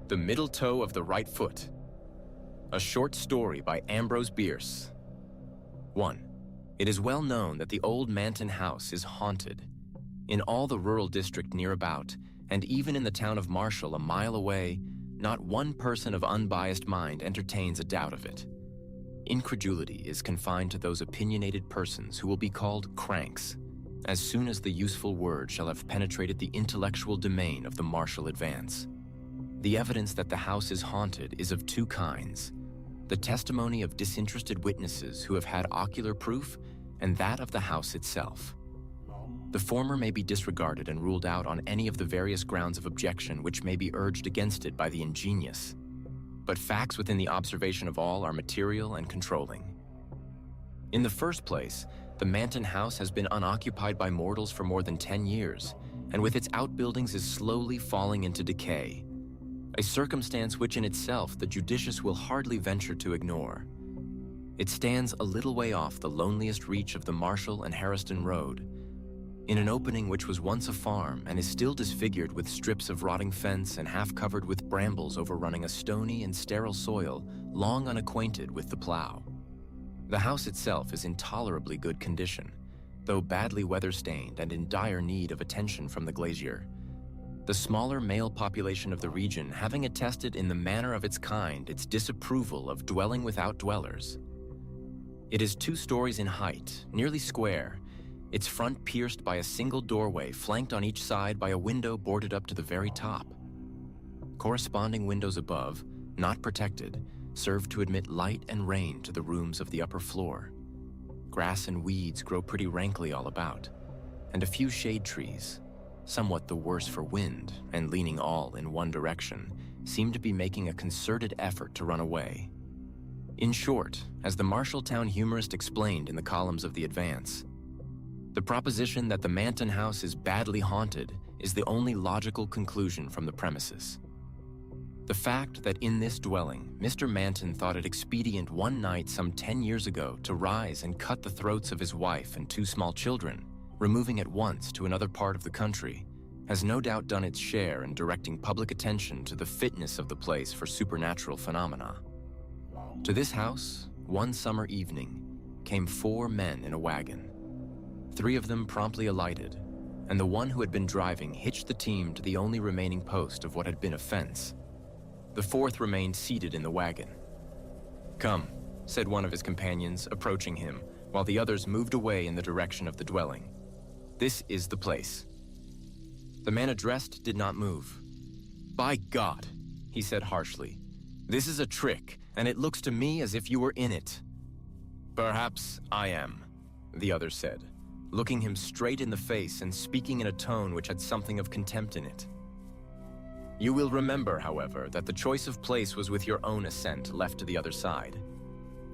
The Middle Toe of the Right Foot. A short story by Ambrose. 1. It is well known that the old Manton house is haunted. In all the rural district near about, and even in the town of Marshall a mile away, not one person of unbiased mind entertains a doubt of it. Incredulity is confined to those opinionated persons who will be called cranks, as soon as the useful word shall have penetrated the intellectual domain of the Marshall advance. The evidence that the house is haunted is of two kinds: the testimony of disinterested witnesses who have had ocular proof, and that of the house itself. The former may be disregarded and ruled out on any of the various grounds of objection which may be urged against it by the ingenious. But facts within the observation of all are material and controlling. In the first place, the Manton house has been unoccupied by mortals for more than 10 years, and with its outbuildings is slowly falling into decay, a circumstance which in itself the judicious will hardly venture to ignore. It stands a little way off the loneliest reach of the Marshall and Harriston Road, in an opening which was once a farm and is still disfigured with strips of rotting fence and half covered with brambles overrunning a stony and sterile soil long unacquainted with the plow. The house itself is in tolerably good condition, though badly weather-stained and in dire need of attention from the glazier, the smaller male population of the region having attested in the manner of its kind its disapproval of dwelling without dwellers. It is 2 stories in height, nearly square, its front pierced by a single doorway flanked on each side by a window boarded up to the very top. Corresponding windows above, not protected, serve to admit light and rain to the rooms of the upper floor. Grass and weeds grow pretty rankly all about, and a few shade trees, somewhat the worse for wind and leaning all in one direction, seem to be making a concerted effort to run away. In short, as the Marshalltown humorist explained in the columns of the Advance, the proposition that the Manton house is badly haunted is the only logical conclusion from the premises. The fact that in this dwelling, Mr. Manton thought it expedient one night some 10 years ago to rise and cut the throats of his wife and 2 small children, removing at once to another part of the country, has no doubt done its share in directing public attention to the fitness of the place for supernatural phenomena. To this house, one summer evening, came 4 men in a wagon. 3 of them promptly alighted, and the one who had been driving hitched the team to the only remaining post of what had been a fence. The 4th remained seated in the wagon. "Come," said one of his companions, approaching him, while the others moved away in the direction of the dwelling. "This is the place." The man addressed did not move. "By God," he said harshly, "this is a trick, and it looks to me as if you were in it." "Perhaps I am," the other said, looking him straight in the face and speaking in a tone which had something of contempt in it. "You will remember, however, that the choice of place was with your own assent left to the other side.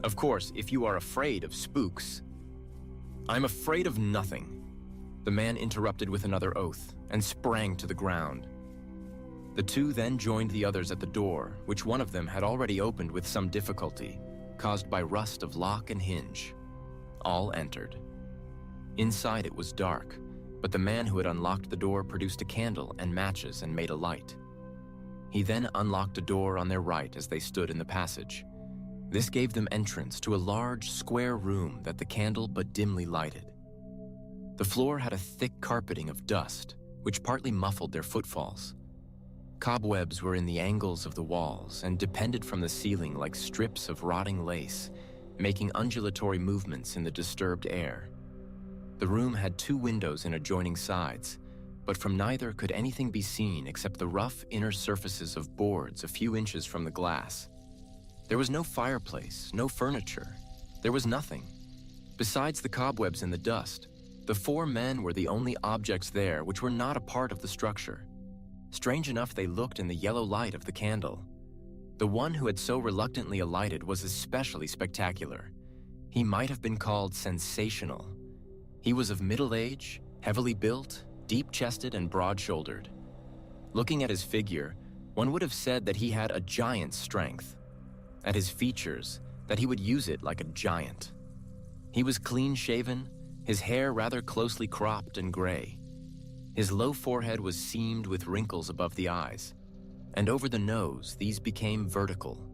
Of course, if you are afraid of spooks—" "I'm afraid of nothing," the man interrupted with another oath and sprang to the ground. The 2 then joined the others at the door, which one of them had already opened with some difficulty, caused by rust of lock and hinge. All entered. Inside it was dark, but the man who had unlocked the door produced a candle and matches and made a light. He then unlocked a door on their right as they stood in the passage. This gave them entrance to a large, square room that the candle but dimly lighted. The floor had a thick carpeting of dust, which partly muffled their footfalls. Cobwebs were in the angles of the walls and depended from the ceiling like strips of rotting lace, making undulatory movements in the disturbed air. The room had 2 windows in adjoining sides, but from neither could anything be seen except the rough inner surfaces of boards a few inches from the glass. There was no fireplace, no furniture. There was nothing. Besides the cobwebs and the dust, the 4 men were the only objects there which were not a part of the structure. Strange enough they looked in the yellow light of the candle. The one who had so reluctantly alighted was especially spectacular. He might have been called sensational. He was of middle age, heavily built, deep-chested and broad-shouldered. Looking at his figure, one would have said that he had a giant's strength. At his features, that he would use it like a giant. He was clean-shaven, his hair rather closely cropped and gray. His low forehead was seamed with wrinkles above the eyes. and over the nose these became vertical.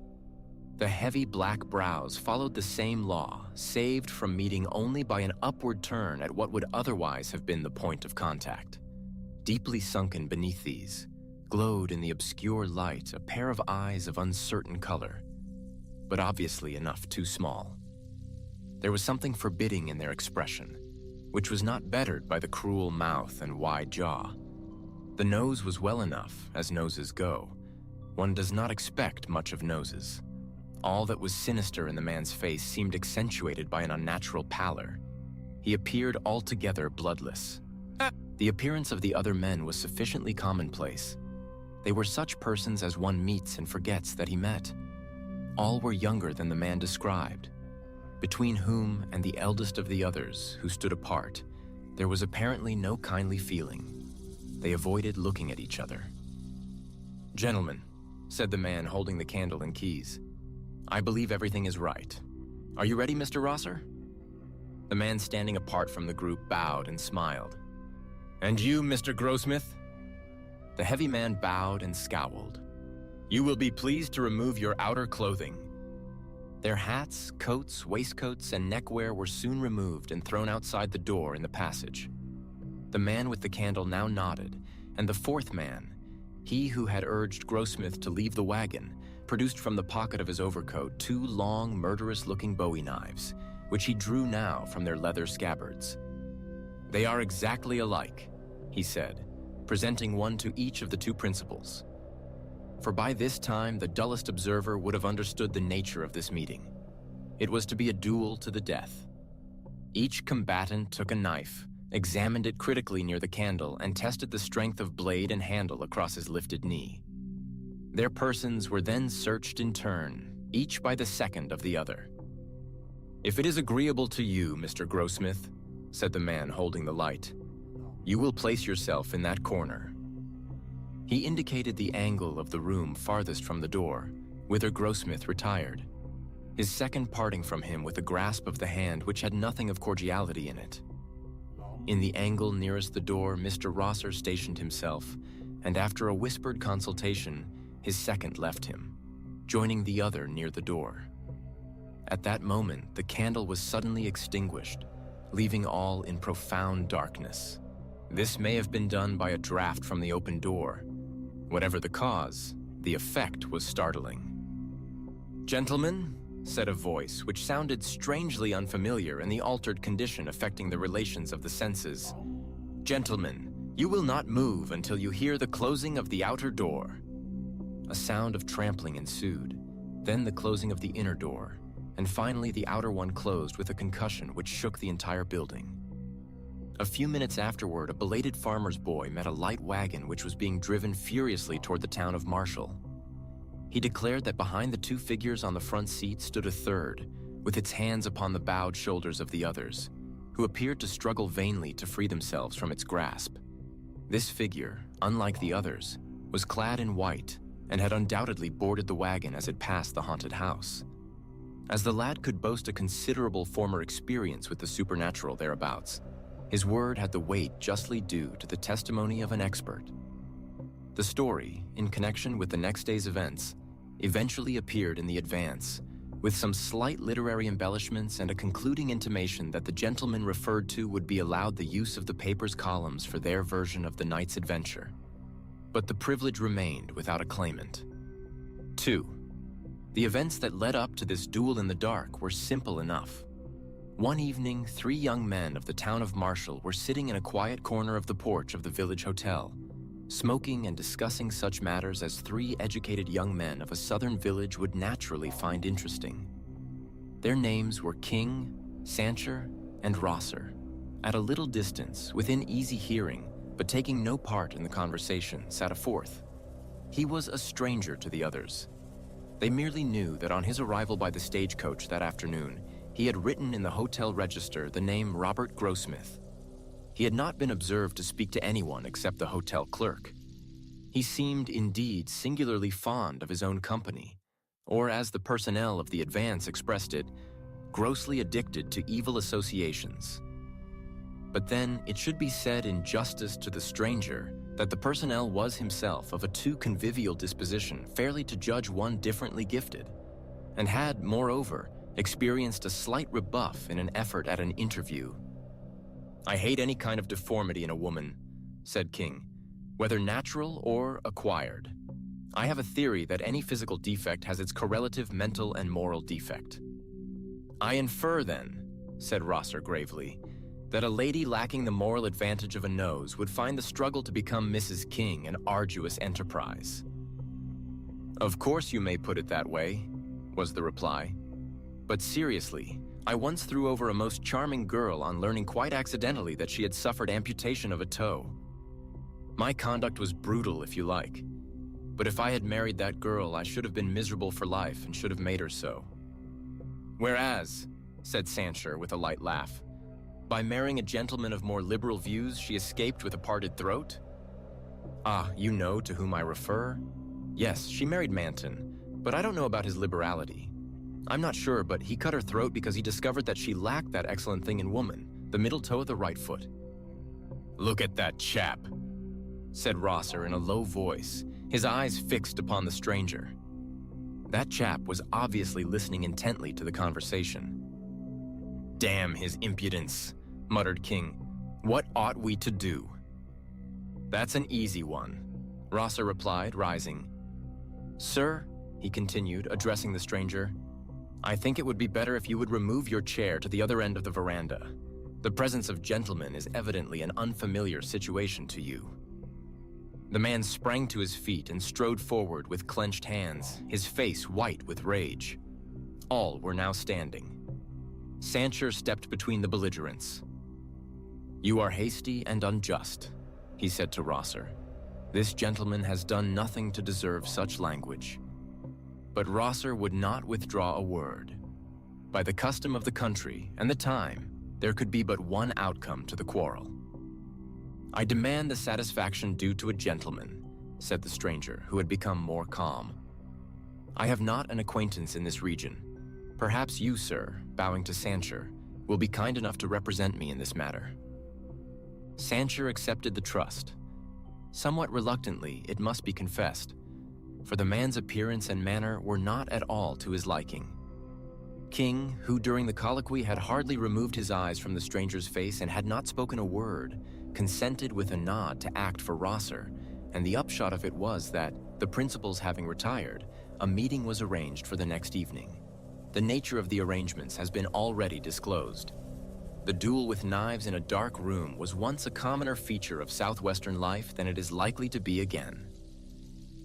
The heavy black brows followed the same law, saved from meeting only by an upward turn at what would otherwise have been the point of contact. Deeply sunken beneath these, glowed in the obscure light a pair of eyes of uncertain color, but obviously enough too small. There was something forbidding in their expression, which was not bettered by the cruel mouth and wide jaw. The nose was well enough, as noses go. One does not expect much of noses. All that was sinister in the man's face seemed accentuated by an unnatural pallor. He appeared altogether bloodless. The appearance of the other men was sufficiently commonplace. They were such persons as one meets and forgets that he met. All were younger than the man described, between whom and the eldest of the others, who stood apart, there was apparently no kindly feeling. They avoided looking at each other. "Gentlemen," said the man holding the candle and keys, "I believe everything is right. Are you ready, Mr. Rosser?" The man standing apart from the group bowed and smiled. "And you, Mr. Grossmith?" The heavy man bowed and scowled. "You will be pleased to remove your outer clothing." Their hats, coats, waistcoats, and neckwear were soon removed and thrown outside the door in the passage. The man with the candle now nodded, and the fourth man, he who had urged Grossmith to leave the wagon, produced from the pocket of his overcoat 2 long, murderous-looking Bowie knives, which he drew now from their leather scabbards. "They are exactly alike," he said, presenting one to each of the 2 principals. For by this time, the dullest observer would have understood the nature of this meeting. It was to be a duel to the death. Each combatant took a knife, examined it critically near the candle, and tested the strength of blade and handle across his lifted knee. Their persons were then searched in turn, each by the second of the other. "If it is agreeable to you, Mr. Grossmith," said the man holding the light, "you will place yourself in that corner." He indicated the angle of the room farthest from the door, whither Grossmith retired, his second parting from him with a grasp of the hand which had nothing of cordiality in it. In the angle nearest the door, Mr. Rosser stationed himself, and after a whispered consultation, his second left him, joining the other near the door. At that moment, the candle was suddenly extinguished, leaving all in profound darkness. This may have been done by a draft from the open door. Whatever the cause, the effect was startling. "Gentlemen," said a voice which sounded strangely unfamiliar in the altered condition affecting the relations of the senses. "Gentlemen, you will not move until you hear the closing of the outer door." A sound of trampling ensued, then the closing of the inner door, and finally the outer one closed with a concussion which shook the entire building. A few minutes afterward, a belated farmer's boy met a light wagon which was being driven furiously toward the town of Marshall. He declared that behind the 2 figures on the front seat stood a third, with its hands upon the bowed shoulders of the others, who appeared to struggle vainly to free themselves from its grasp. This figure, unlike the others, was clad in white and had undoubtedly boarded the wagon as it passed the haunted house. As the lad could boast a considerable former experience with the supernatural thereabouts, his word had the weight justly due to the testimony of an expert. The story, in connection with the next day's events, eventually appeared in the Advance, with some slight literary embellishments and a concluding intimation that the gentleman referred to would be allowed the use of the paper's columns for their version of the night's adventure. But the privilege remained without a claimant. 2. The events that led up to this duel in the dark were simple enough. One evening, 3 young men of the town of Marshall were sitting in a quiet corner of the porch of the village hotel, smoking and discussing such matters as 3 educated young men of a southern village would naturally find interesting. Their names were King, Sancher, and Rosser. At a little distance, within easy hearing, but taking no part in the conversation, sat a fourth. He was a stranger to the others. They merely knew that on his arrival by the stagecoach that afternoon, he had written in the hotel register the name Robert Grossmith. He had not been observed to speak to anyone except the hotel clerk. He seemed indeed singularly fond of his own company, or as the personnel of the Advance expressed it, grossly addicted to evil associations. But then it should be said in justice to the stranger that the personnel was himself of a too convivial disposition fairly to judge one differently gifted, and had, moreover, experienced a slight rebuff in an effort at an interview. "I hate any kind of deformity in a woman," said King, "whether natural or acquired. I have a theory that any physical defect has its correlative mental and moral defect." "I infer, then," said Rosser gravely, "that a lady lacking the moral advantage of a nose would find the struggle to become Mrs. King an arduous enterprise." "Of course you may put it that way," was the reply. "But seriously, I once threw over a most charming girl on learning quite accidentally that she had suffered amputation of a toe. My conduct was brutal, if you like. But if I had married that girl, I should have been miserable for life and should have made her so." "Whereas," said Sancher with a light laugh, "by marrying a gentleman of more liberal views, she escaped with a parted throat?" "Ah, you know to whom I refer? Yes, she married Manton, but I don't know about his liberality. I'm not sure, but he cut her throat because he discovered that she lacked that excellent thing in woman, the middle toe of the right foot." "Look at that chap," said Rosser in a low voice, his eyes fixed upon the stranger. That chap was obviously listening intently to the conversation. "Damn his impudence," muttered King. "What ought we to do?" "That's an easy one," Rosser replied, rising. "Sir," he continued, addressing the stranger, "I think it would be better if you would remove your chair to the other end of the veranda. The presence of gentlemen is evidently an unfamiliar situation to you." The man sprang to his feet and strode forward with clenched hands, his face white with rage. All were now standing. Sancher stepped between the belligerents. "You are hasty and unjust," he said to Rosser. "This gentleman has done nothing to deserve such language." But Rosser would not withdraw a word. By the custom of the country and the time, there could be but one outcome to the quarrel. "I demand the satisfaction due to a gentleman," said the stranger, who had become more calm. "I have not an acquaintance in this region. Perhaps you, sir," bowing to Sancher, "will be kind enough to represent me in this matter." Sancher accepted the trust. Somewhat reluctantly, it must be confessed, for the man's appearance and manner were not at all to his liking. King, who during the colloquy had hardly removed his eyes from the stranger's face and had not spoken a word, consented with a nod to act for Rosser, and the upshot of it was that, the principals having retired, a meeting was arranged for the next evening. The nature of the arrangements has been already disclosed. The duel with knives in a dark room was once a commoner feature of southwestern life than it is likely to be again.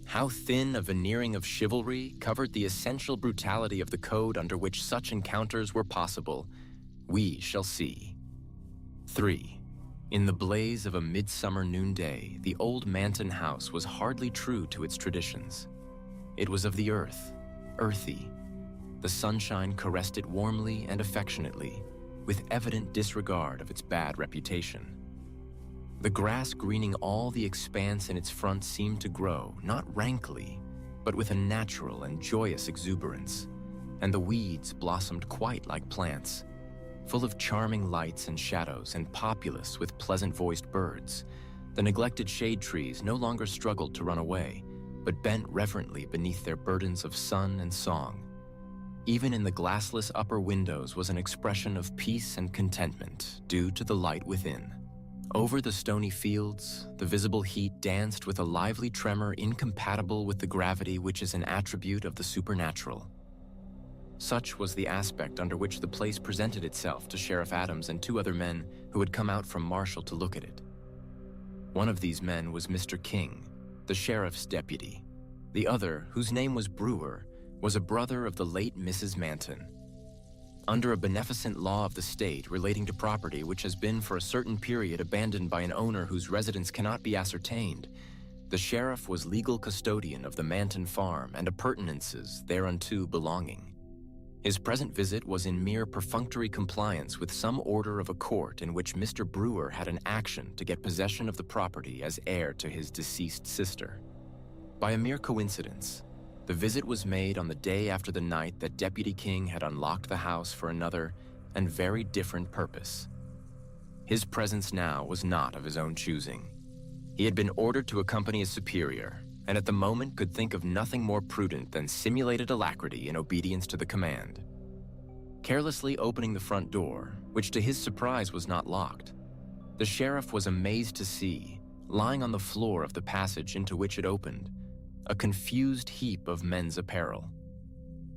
How thin a veneering of chivalry covered the essential brutality of the code under which such encounters were possible, we shall see. 3. In the blaze of a midsummer noonday, the old Manton house was hardly true to its traditions. It was of the earth, earthy. The sunshine caressed it warmly and affectionately, with evident disregard of its bad reputation. The grass greening all the expanse in its front seemed to grow, not rankly, but with a natural and joyous exuberance, and the weeds blossomed quite like plants, full of charming lights and shadows and populous with pleasant-voiced birds. The neglected shade trees no longer struggled to run away, but bent reverently beneath their burdens of sun and song. Even in the glassless upper windows was an expression of peace and contentment due to the light within. Over the stony fields, the visible heat danced with a lively tremor incompatible with the gravity which is an attribute of the supernatural. Such was the aspect under which the place presented itself to Sheriff Adams and 2 other men who had come out from Marshall to look at it. One of these men was Mr. King, the sheriff's deputy. The other, whose name was Brewer, was a brother of the late Mrs. Manton. Under a beneficent law of the state relating to property which has been for a certain period abandoned by an owner whose residence cannot be ascertained, the sheriff was legal custodian of the Manton farm and appurtenances thereunto belonging. His present visit was in mere perfunctory compliance with some order of a court in which Mr. Brewer had an action to get possession of the property as heir to his deceased sister. By a mere coincidence, the visit was made on the day after the night that Deputy King had unlocked the house for another and very different purpose. His presence now was not of his own choosing. He had been ordered to accompany a superior, and at the moment could think of nothing more prudent than simulated alacrity in obedience to the command. Carelessly opening the front door, which to his surprise was not locked, the sheriff was amazed to see, lying on the floor of the passage into which it opened, a confused heap of men's apparel.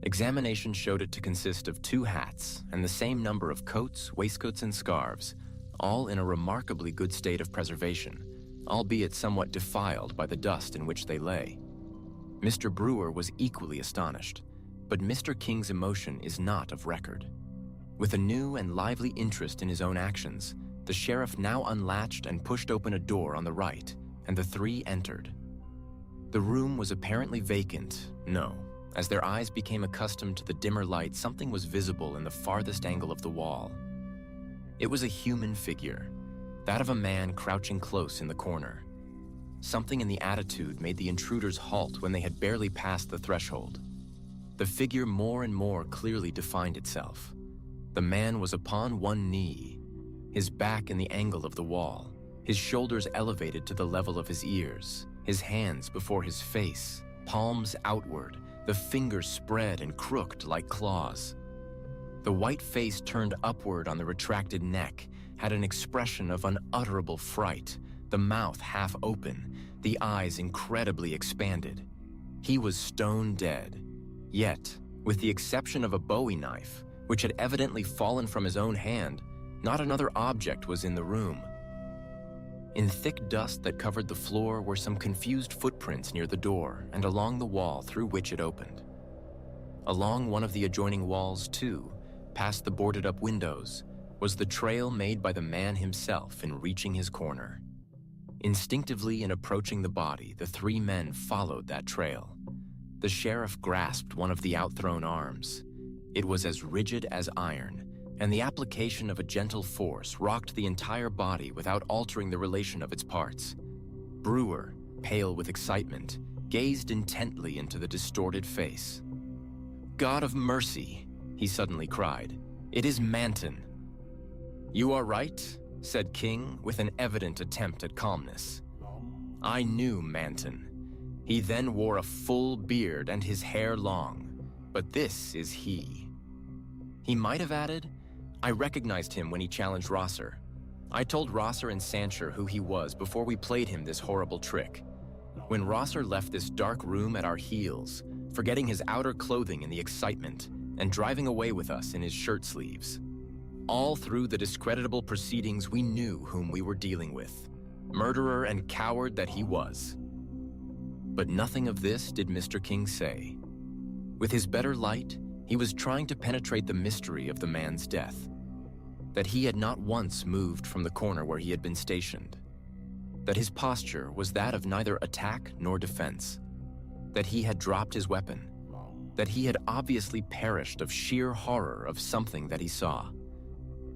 Examination showed it to consist of 2 hats and the same number of coats, waistcoats, and scarves, all in a remarkably good state of preservation, albeit somewhat defiled by the dust in which they lay. Mr. Brewer was equally astonished, but Mr. King's emotion is not of record. With a new and lively interest in his own actions, the sheriff now unlatched and pushed open a door on the right, and the 3 entered. The room was apparently vacant. No, as their eyes became accustomed to the dimmer light, something was visible in the farthest angle of the wall. It was a human figure, that of a man crouching close in the corner. Something in the attitude made the intruders halt when they had barely passed the threshold. The figure more and more clearly defined itself. The man was upon one knee, his back in the angle of the wall, his shoulders elevated to the level of his ears, his hands before his face, palms outward, the fingers spread and crooked like claws. The white face turned upward on the retracted neck had an expression of unutterable fright, the mouth half open, the eyes incredibly expanded. He was stone dead. Yet, with the exception of a Bowie knife, which had evidently fallen from his own hand, not another object was in the room. In thick dust that covered the floor were some confused footprints near the door and along the wall through which it opened. Along one of the adjoining walls, too, past the boarded-up windows, was the trail made by the man himself in reaching his corner. Instinctively in approaching the body, the 3 men followed that trail. The sheriff grasped one of the outthrown arms. It was as rigid as iron, and the application of a gentle force rocked the entire body without altering the relation of its parts. Brewer, pale with excitement, gazed intently into the distorted face. "God of mercy," he suddenly cried, "it is Manton." "You are right," said King with an evident attempt at calmness. "I knew Manton. He then wore a full beard and his hair long, but this is he." He might have added, "I recognized him when he challenged Rosser. I told Rosser and Sancher who he was before we played him this horrible trick. When Rosser left this dark room at our heels, forgetting his outer clothing in the excitement, and driving away with us in his shirt sleeves. All through the discreditable proceedings, we knew whom we were dealing with, murderer and coward that he was." But nothing of this did Mr. King say. With his better light, he was trying to penetrate the mystery of the man's death. That he had not once moved from the corner where he had been stationed. That his posture was that of neither attack nor defense. That he had dropped his weapon. That he had obviously perished of sheer horror of something that he saw.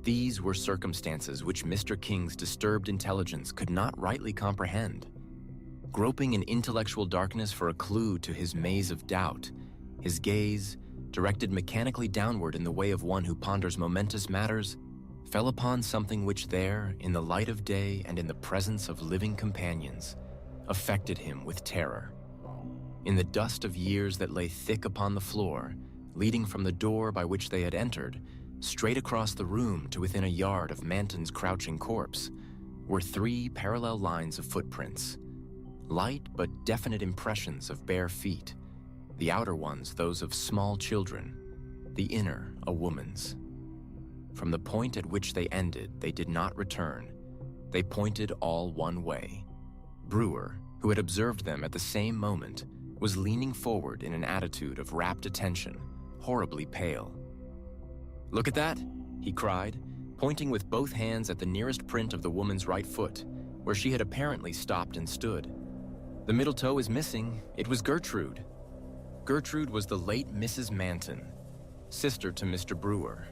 These were circumstances which Mr. King's disturbed intelligence could not rightly comprehend. Groping in intellectual darkness for a clue to his maze of doubt, his gaze, directed mechanically downward in the way of one who ponders momentous matters, fell upon something which there, in the light of day and in the presence of living companions, affected him with terror. In the dust of years that lay thick upon the floor, leading from the door by which they had entered, straight across the room to within a yard of Manton's crouching corpse, were 3 parallel lines of footprints. Light but definite impressions of bare feet, the outer ones those of small children, the inner a woman's. From the point at which they ended, they did not return. They pointed all one way. Brewer, who had observed them at the same moment, was leaning forward in an attitude of rapt attention, horribly pale. "Look at that," he cried, pointing with both hands at the nearest print of the woman's right foot, where she had apparently stopped and stood. "The middle toe is missing. It was Gertrude." Gertrude was the late Mrs. Manton, sister to Mr. Brewer,